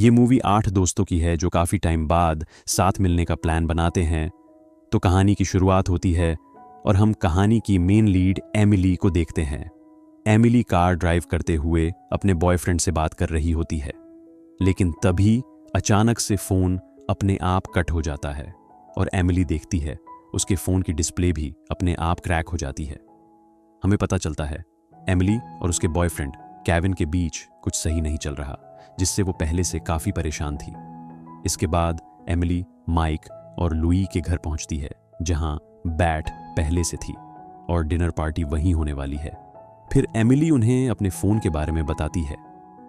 ये मूवी 8 दोस्तों की है जो काफ़ी टाइम बाद साथ मिलने का प्लान बनाते हैं। तो कहानी की शुरुआत होती है और हम कहानी की मेन लीड एमिली को देखते हैं। एमिली कार ड्राइव करते हुए अपने बॉयफ्रेंड से बात कर रही होती है, लेकिन तभी अचानक से फ़ोन अपने आप कट हो जाता है और एमिली देखती है उसके फ़ोन की डिस्प्ले भी अपने आप क्रैक हो जाती है। हमें पता चलता है एमिली और उसके बॉयफ्रेंड केविन के बीच कुछ सही नहीं चल रहा, जिससे वो पहले से काफ़ी परेशान थी। इसके बाद एमिली माइक और लुई के घर पहुंचती है, जहां बैट पहले से थी और डिनर पार्टी वहीं होने वाली है। फिर एमिली उन्हें अपने फ़ोन के बारे में बताती है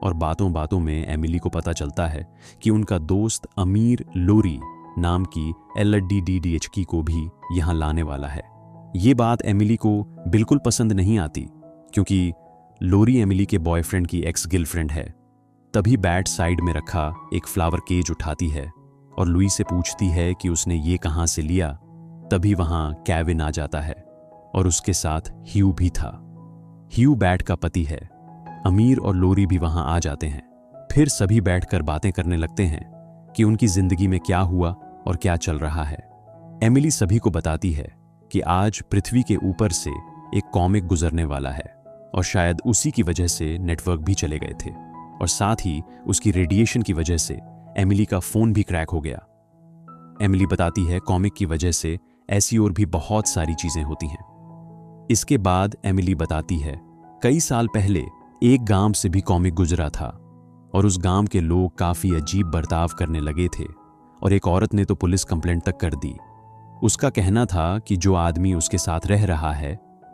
और बातों बातों में एमिली को पता चलता है कि उनका दोस्त अमीर लोरी नाम की LDDDHK को भी यहाँ लाने वाला है। ये बात एमिली को बिल्कुल पसंद नहीं आती, क्योंकि लोरी एमिली के बॉयफ्रेंड की एक्स गर्लफ्रेंड है। तभी बैट साइड में रखा एक फ्लावर केज उठाती है और लुई से पूछती है कि उसने ये कहाँ से लिया। तभी वहाँ केविन आ जाता है और उसके साथ ह्यू भी था। ह्यू बैट का पति है। अमीर और लोरी भी वहाँ आ जाते हैं। फिर सभी बैठकर बातें करने लगते हैं कि उनकी जिंदगी में क्या हुआ और क्या चल रहा है। एमिली सभी को बताती है कि आज पृथ्वी के ऊपर से एक कॉमिक गुजरने वाला है और शायद उसी की वजह से नेटवर्क भी चले गए थे, और साथ ही उसकी रेडिएशन की वजह से एमिली का फ़ोन भी क्रैक हो गया। एमिली बताती है कॉमिक की वजह से ऐसी और भी बहुत सारी चीज़ें होती हैं। इसके बाद एमिली बताती है कई साल पहले एक गांव से भी कॉमिक गुजरा था और उस गांव के लोग काफ़ी अजीब बर्ताव करने लगे थे और एक औरत ने तो पुलिस कंप्लेंट तक कर दी। उसका कहना था कि जो आदमी उसके साथ रह रहा है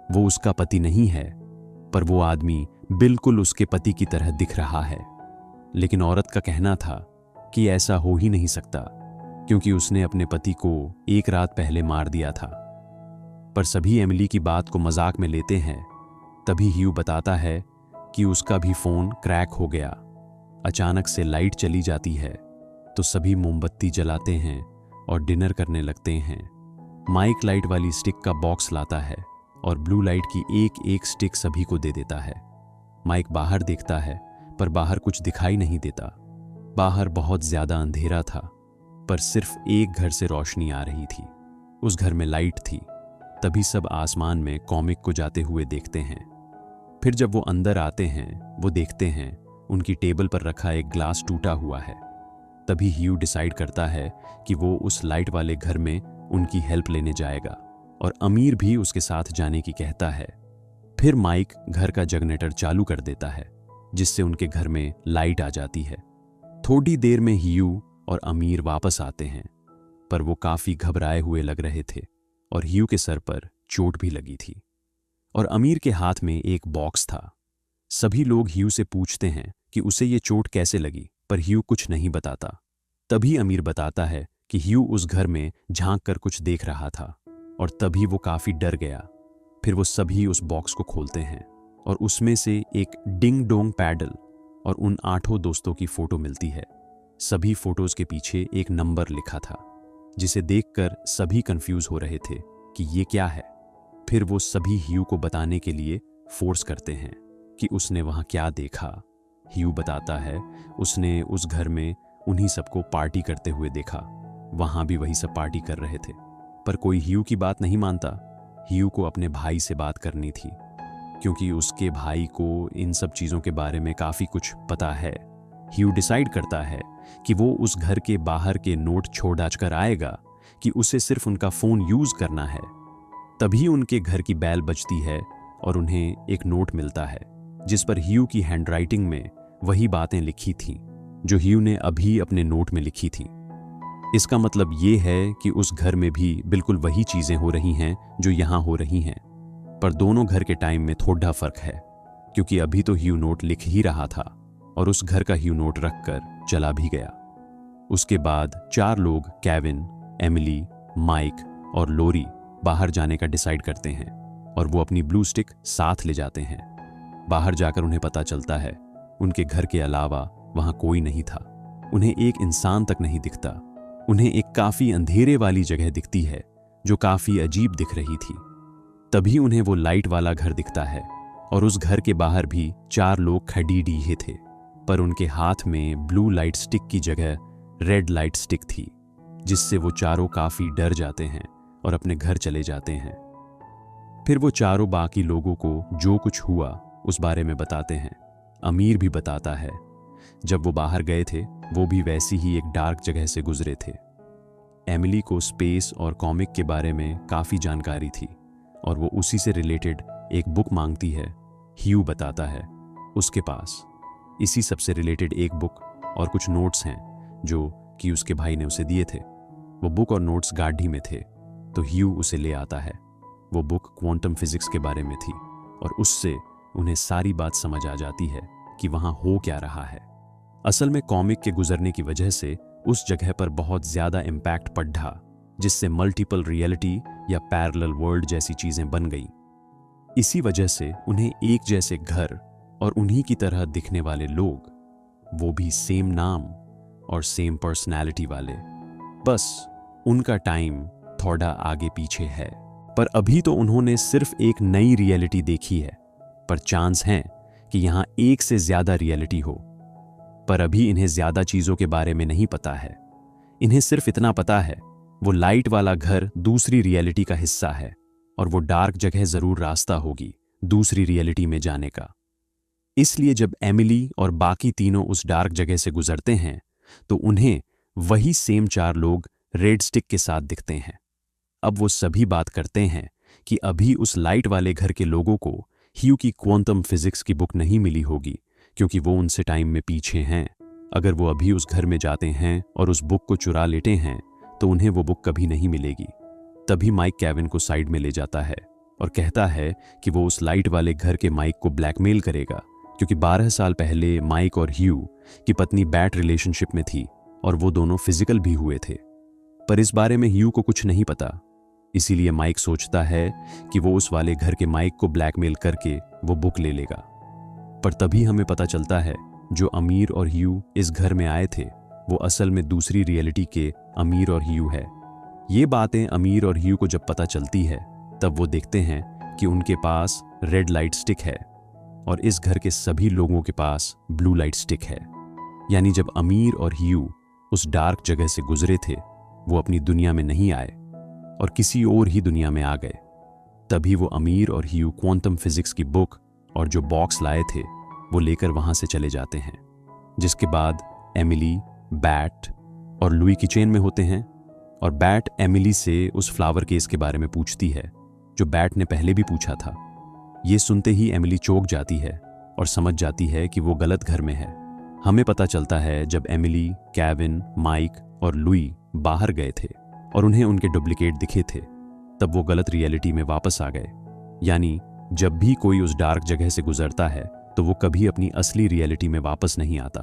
वो उसका पति नहीं है, पर वो आदमी बिल्कुल उसके पति की तरह दिख रहा है। लेकिन औरत का कहना था कि ऐसा हो ही नहीं सकता, क्योंकि उसने अपने पति को एक रात पहले मार दिया था। पर सभी एमिली की बात को मजाक में लेते हैं। तभी ह्यू बताता है कि उसका भी फ़ोन क्रैक हो गया। अचानक से लाइट चली जाती है तो सभी मोमबत्ती जलाते हैं और डिनर करने लगते हैं। माइक लाइट वाली स्टिक का बॉक्स लाता है और ब्लू लाइट की एक एक स्टिक सभी को दे देता है। माइक बाहर देखता है, पर बाहर कुछ दिखाई नहीं देता। बाहर बहुत ज़्यादा अंधेरा था, पर सिर्फ एक घर से रोशनी आ रही थी। उस घर में लाइट थी। तभी सब आसमान में कॉमिक को जाते हुए देखते हैं। फिर जब वो अंदर आते हैं, वो देखते हैं उनकी टेबल पर रखा एक ग्लास टूटा हुआ है। तभी ह्यू डिसाइड करता है कि वो उस लाइट वाले घर में उनकी हेल्प लेने जाएगा और अमीर भी उसके साथ जाने की कहता है। फिर माइक घर का जनरेटर चालू कर देता है, जिससे उनके घर में लाइट आ जाती है। थोड़ी देर में ह्यू और अमीर वापस आते हैं, पर वो काफ़ी घबराए हुए लग रहे थे और ह्यू के सर पर चोट भी लगी थी और अमीर के हाथ में एक बॉक्स था। सभी लोग ह्यू से पूछते हैं कि उसे ये चोट कैसे लगी, पर ह्यू कुछ नहीं बताता। तभी अमीर बताता है कि ह्यू उस घर में झांक कर कुछ देख रहा था और तभी वो काफ़ी डर गया। फिर वो सभी उस बॉक्स को खोलते हैं और उसमें से एक डिंग डोंग पैडल और उन 8 दोस्तों की फ़ोटो मिलती है। सभी फ़ोटोज़ के पीछे एक नंबर लिखा था, जिसे देखकर सभी कंफ्यूज हो रहे थे कि ये क्या है। फिर वो सभी ह्यू को बताने के लिए फोर्स करते हैं कि उसने वहाँ क्या देखा। ह्यू बताता है उसने उस घर में उन्हीं सबको पार्टी करते हुए देखा। वहाँ भी वही सब पार्टी कर रहे थे, पर कोई ह्यू की बात नहीं मानता। ह्यू को अपने भाई से बात करनी थी, क्योंकि उसके भाई को इन सब चीज़ों के बारे में काफ़ी कुछ पता है। ह्यू डिसाइड करता है कि वो उस घर के बाहर के नोट छोड़ कर आएगा कि उसे सिर्फ उनका फ़ोन यूज़ करना है। तभी उनके घर की बैल बजती है और उन्हें एक नोट मिलता है, जिस पर ह्यू की हैंडराइटिंग में वही बातें लिखी थीं जो ह्यू ने अभी अपने नोट में लिखी थी। इसका मतलब ये है कि उस घर में भी बिल्कुल वही चीज़ें हो रही हैं जो यहाँ हो रही हैं, पर दोनों घर के टाइम में थोड़ा फर्क है, क्योंकि अभी तो ह्यू नोट लिख ही रहा था और उस घर का ह्यू नोट रखकर चला भी गया। उसके बाद 4 लोग केविन, एमिली, माइक और लोरी बाहर जाने का डिसाइड करते हैं और वो अपनी ब्लू स्टिक साथ ले जाते हैं। बाहर जाकर उन्हें पता चलता है उनके घर के अलावा वहाँ कोई नहीं था। उन्हें एक इंसान तक नहीं दिखता। उन्हें एक काफ़ी अंधेरे वाली जगह दिखती है जो काफ़ी अजीब दिख रही थी। तभी उन्हें वो लाइट वाला घर दिखता है और उस घर के बाहर भी 4 लोग खड़ी डीहे थे। पर उनके हाथ में ब्लू लाइट स्टिक की जगह रेड लाइट स्टिक थी, जिससे वो चारों काफी डर जाते हैं और अपने घर चले जाते हैं। फिर वो चारों बाकी लोगों को जो कुछ हुआ उस बारे में बताते हैं। अमीर भी बताता है जब वो बाहर गए थे वो भी वैसी ही एक डार्क जगह से गुजरे थे। एमिली को स्पेस और कॉमिक के बारे में काफ़ी जानकारी थी और वो उसी से रिलेटेड एक बुक मांगती है। ह्यू बताता है उसके पास इसी सब से रिलेटेड एक बुक और कुछ नोट्स हैं जो कि उसके भाई ने उसे दिए थे। वो बुक और नोट्स गाड़ी में थे तो ह्यू उसे ले आता है। वो बुक क्वांटम फिजिक्स के बारे में थी और उससे उन्हें सारी बात समझ आ जाती है कि वहाँ हो क्या रहा है। असल में कॉमिक के गुजरने की वजह से उस जगह पर बहुत ज्यादा इम्पैक्ट पड़ा, जिससे मल्टीपल रियलिटी या पैरेलल वर्ल्ड जैसी चीजें बन गई। इसी वजह से उन्हें एक जैसे घर और उन्हीं की तरह दिखने वाले लोग, वो भी सेम नाम और सेम पर्सनैलिटी वाले, बस उनका टाइम थोड़ा आगे पीछे है। पर अभी तो उन्होंने सिर्फ एक नई रियलिटी देखी है, पर चांस है कि यहां एक से ज्यादा रियलिटी हो। पर अभी इन्हें ज्यादा चीजों के बारे में नहीं पता है। इन्हें सिर्फ इतना पता है वो लाइट वाला घर दूसरी रियलिटी का हिस्सा है और वो डार्क जगह जरूर रास्ता होगी दूसरी रियलिटी में जाने का। इसलिए जब एमिली और बाकी तीनों उस डार्क जगह से गुजरते हैं तो उन्हें वही सेम 4 लोग रेड स्टिक के साथ दिखते हैं। अब वो सभी बात करते हैं कि अभी उस लाइट वाले घर के लोगों को ह्यू की क्वांटम फिजिक्स की बुक नहीं मिली होगी, क्योंकि वो उनसे टाइम में पीछे हैं। अगर वो अभी उस घर में जाते हैं और उस बुक को चुरा लेते हैं तो उन्हें वो बुक कभी नहीं मिलेगी। तभी माइक केविन को साइड में ले जाता है और कहता है कि वो उस लाइट वाले घर के माइक को ब्लैकमेल करेगा, क्योंकि 12 साल पहले माइक और ह्यू की पत्नी बैट रिलेशनशिप में थी और वो दोनों फिजिकल भी हुए थे। पर इस बारे में ह्यू को कुछ नहीं पता, इसीलिए माइक सोचता है कि वो उस वाले घर के माइक को ब्लैकमेल करके वो बुक ले लेगा। पर तभी हमें पता चलता है जो अमीर और ह्यू इस घर में आए थे वो असल में दूसरी रियलिटी के अमीर और ह्यू है। ये बातें अमीर और ह्यू को जब पता चलती है तब वो देखते हैं कि उनके पास रेड लाइट स्टिक है और इस घर के सभी लोगों के पास ब्लू लाइट स्टिक है। यानी जब अमीर और ह्यू उस डार्क जगह से गुजरे थे वो अपनी दुनिया में नहीं आए और किसी और ही दुनिया में आ गए। तभी वो अमीर और ह्यू क्वांटम फिजिक्स की बुक और जो बॉक्स लाए थे वो लेकर वहां से चले जाते हैं। जिसके बाद एमिली, बैट और लुई किचन में होते हैं और बैट एमिली से उस फ्लावर केस के बारे में पूछती है जो बैट ने पहले भी पूछा था। ये सुनते ही एमिली चौंक जाती है और समझ जाती है कि वो गलत घर में है। हमें पता चलता है जब एमिली, केविन, माइक और लुई बाहर गए थे और उन्हें उनके डुप्लीकेट दिखे थे तब वो गलत रियलिटी में वापस आ गए। यानी जब भी कोई उस डार्क जगह से गुजरता है तो वो कभी अपनी असली रियलिटी में वापस नहीं आता।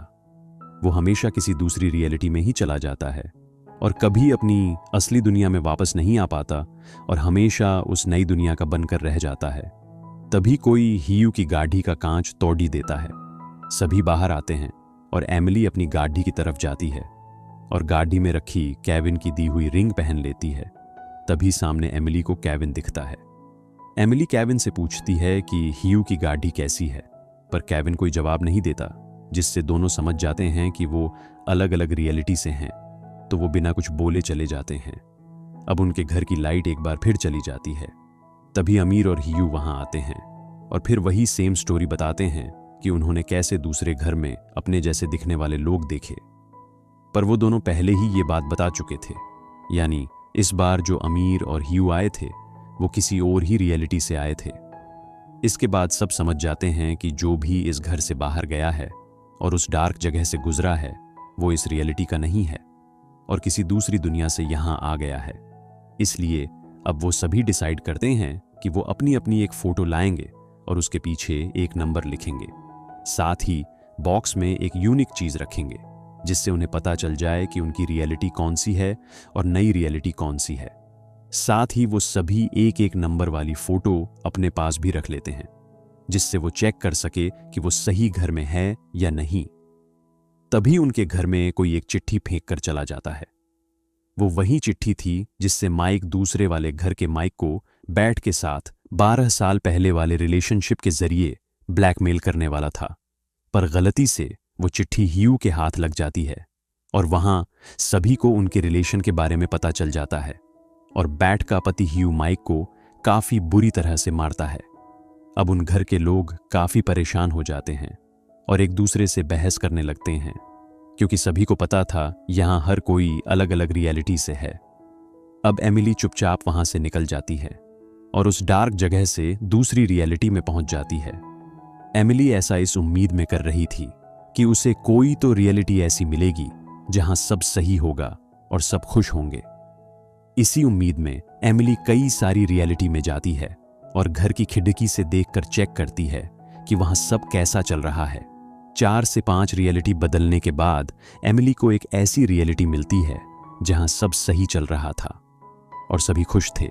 वो हमेशा किसी दूसरी रियलिटी में ही चला जाता है और कभी अपनी असली दुनिया में वापस नहीं आ पाता और हमेशा उस नई दुनिया का बनकर रह जाता है। तभी कोई ह्यू की गाड़ी का कांच तोड़ ही देता है। सभी बाहर आते हैं और एमिली अपनी गाड़ी की तरफ जाती है और गाड़ी में रखी केविन की दी हुई रिंग पहन लेती है। तभी सामने एमिली को केविन दिखता है। एमिली केविन से पूछती है कि ह्यू की गाड़ी कैसी है, पर केविन कोई जवाब नहीं देता, जिससे दोनों समझ जाते हैं कि वो अलग अलग रियलिटी से हैं। तो वो बिना कुछ बोले चले जाते हैं। अब उनके घर की लाइट एक बार फिर चली जाती है। तभी अमीर और ह्यू वहां आते हैं और फिर वही सेम स्टोरी बताते हैं कि उन्होंने कैसे दूसरे घर में अपने जैसे दिखने वाले लोग देखे। पर वो दोनों पहले ही ये बात बता चुके थे। यानी इस बार जो अमीर और ह्यू आए थे वो किसी और ही रियलिटी से आए थे। इसके बाद सब समझ जाते हैं कि जो भी इस घर से बाहर गया है और उस डार्क जगह से गुजरा है वो इस रियलिटी का नहीं है और किसी दूसरी दुनिया से यहां आ गया है। इसलिए अब वो सभी डिसाइड करते हैं कि वो अपनी अपनी एक फोटो लाएंगे और उसके पीछे एक नंबर लिखेंगे। साथ ही बॉक्स में एक यूनिक चीज रखेंगे जिससे उन्हें पता चल जाए कि उनकी रियलिटी कौन सी है और नई रियलिटी कौन सी है। साथ ही वो सभी एक एक नंबर वाली फोटो अपने पास भी रख लेते हैं जिससे वो चेक कर सके कि वो सही घर में है या नहीं। तभी उनके घर में कोई एक चिट्ठी फेंक कर चला जाता है। वो वही चिट्ठी थी जिससे माइक दूसरे वाले घर के माइक को बैट के साथ 12 साल पहले वाले रिलेशनशिप के जरिए ब्लैकमेल करने वाला था। पर गलती से वो चिट्ठी ह्यू के हाथ लग जाती है और वहां सभी को उनके रिलेशन के बारे में पता चल जाता है और बैट का पति ह्यू माइक को काफी बुरी तरह से मारता है। अब उन घर के लोग काफी परेशान हो जाते हैं और एक दूसरे से बहस करने लगते हैं, क्योंकि सभी को पता था यहां हर कोई अलग अलग रियलिटी से है। अब एमिली चुपचाप वहां से निकल जाती है और उस डार्क जगह से दूसरी रियलिटी में पहुंच जाती है। एमिली ऐसा इस उम्मीद में कर रही थी कि उसे कोई तो रियलिटी ऐसी मिलेगी जहां सब सही होगा और सब खुश होंगे। इसी उम्मीद में एमिली कई सारी रियलिटी में जाती है और घर की खिड़की से देखकर चेक करती है कि वहां सब कैसा चल रहा है। 4 से 5 रियलिटी बदलने के बाद एमिली को एक ऐसी रियलिटी मिलती है जहां सब सही चल रहा था और सभी खुश थे।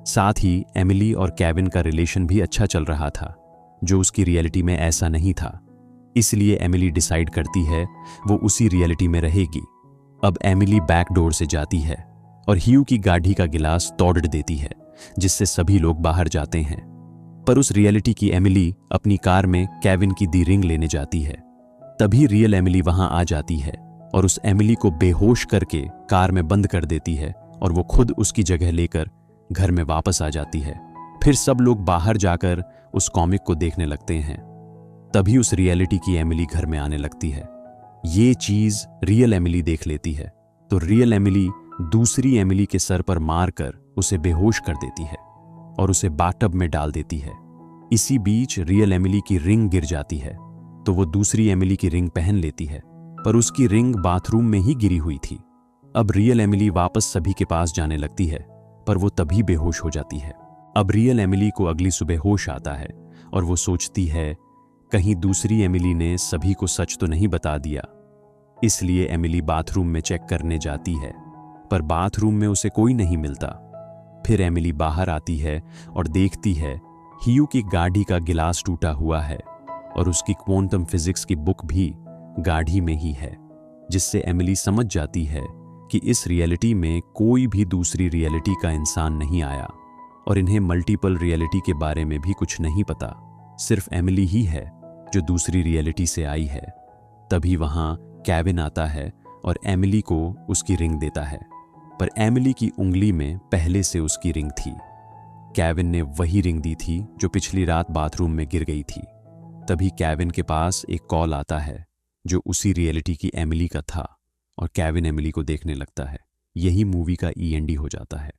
साथ ही एमिली और केविन का रिलेशन भी अच्छा चल रहा था, जो उसकी रियलिटी में ऐसा नहीं था। इसलिए एमिली डिसाइड करती है वो उसी रियलिटी में रहेगी। अब एमिली बैक डोर से जाती है और ह्यू की गाड़ी का गिलास तोड़ देती है, जिससे सभी लोग बाहर जाते हैं। पर उस रियलिटी की एमिली अपनी कार में केविन की दी रिंग लेने जाती है। तभी रियल एमिली वहां आ जाती है और उस एमिली को बेहोश करके कार में बंद कर देती है और वो खुद उसकी जगह लेकर घर में वापस आ जाती है। फिर सब लोग बाहर जाकर उस कॉमिक को देखने लगते हैं। तभी उस रियलिटी की एमिली घर में आने लगती है। ये चीज रियल एमिली देख लेती है तो रियल एमिली दूसरी एमिली के सर पर मारकर उसे बेहोश कर देती है और उसे बाथटब में डाल देती है। इसी बीच रियल एमिली की रिंग गिर जाती है तो वो दूसरी एमिली की रिंग पहन लेती है, पर उसकी रिंग बाथरूम में ही गिरी हुई थी। अब रियल एमिली वापस सभी के पास जाने लगती है, पर वो तभी बेहोश हो जाती है। अब रियल एमिली को अगली सुबह होश आता है और वो सोचती है कहीं दूसरी एमिली ने सभी को सच तो नहीं बता दिया। इसलिए एमिली बाथरूम में चेक करने जाती है, पर बाथरूम में उसे कोई नहीं मिलता। फिर एमिली बाहर आती है और देखती है ह्यू की गाड़ी का गिलास टूटा हुआ है और उसकी क्वांटम फिजिक्स की बुक भी गाड़ी में ही है, जिससे एमिली समझ जाती है कि इस रियलिटी में कोई भी दूसरी रियलिटी का इंसान नहीं आया और इन्हें मल्टीपल रियलिटी के बारे में भी कुछ नहीं पता। सिर्फ एमिली ही है जो दूसरी रियलिटी से आई है। तभी वहां केविन आता है और एमिली को उसकी रिंग देता है, पर एमिली की उंगली में पहले से उसकी रिंग थी। केविन ने वही रिंग दी थी जो पिछली रात बाथरूम में गिर गई थी। तभी केविन के पास एक कॉल आता है जो उसी रियलिटी की एमिली का था और केविन एमिली को देखने लगता है। यही मूवी का END हो जाता है।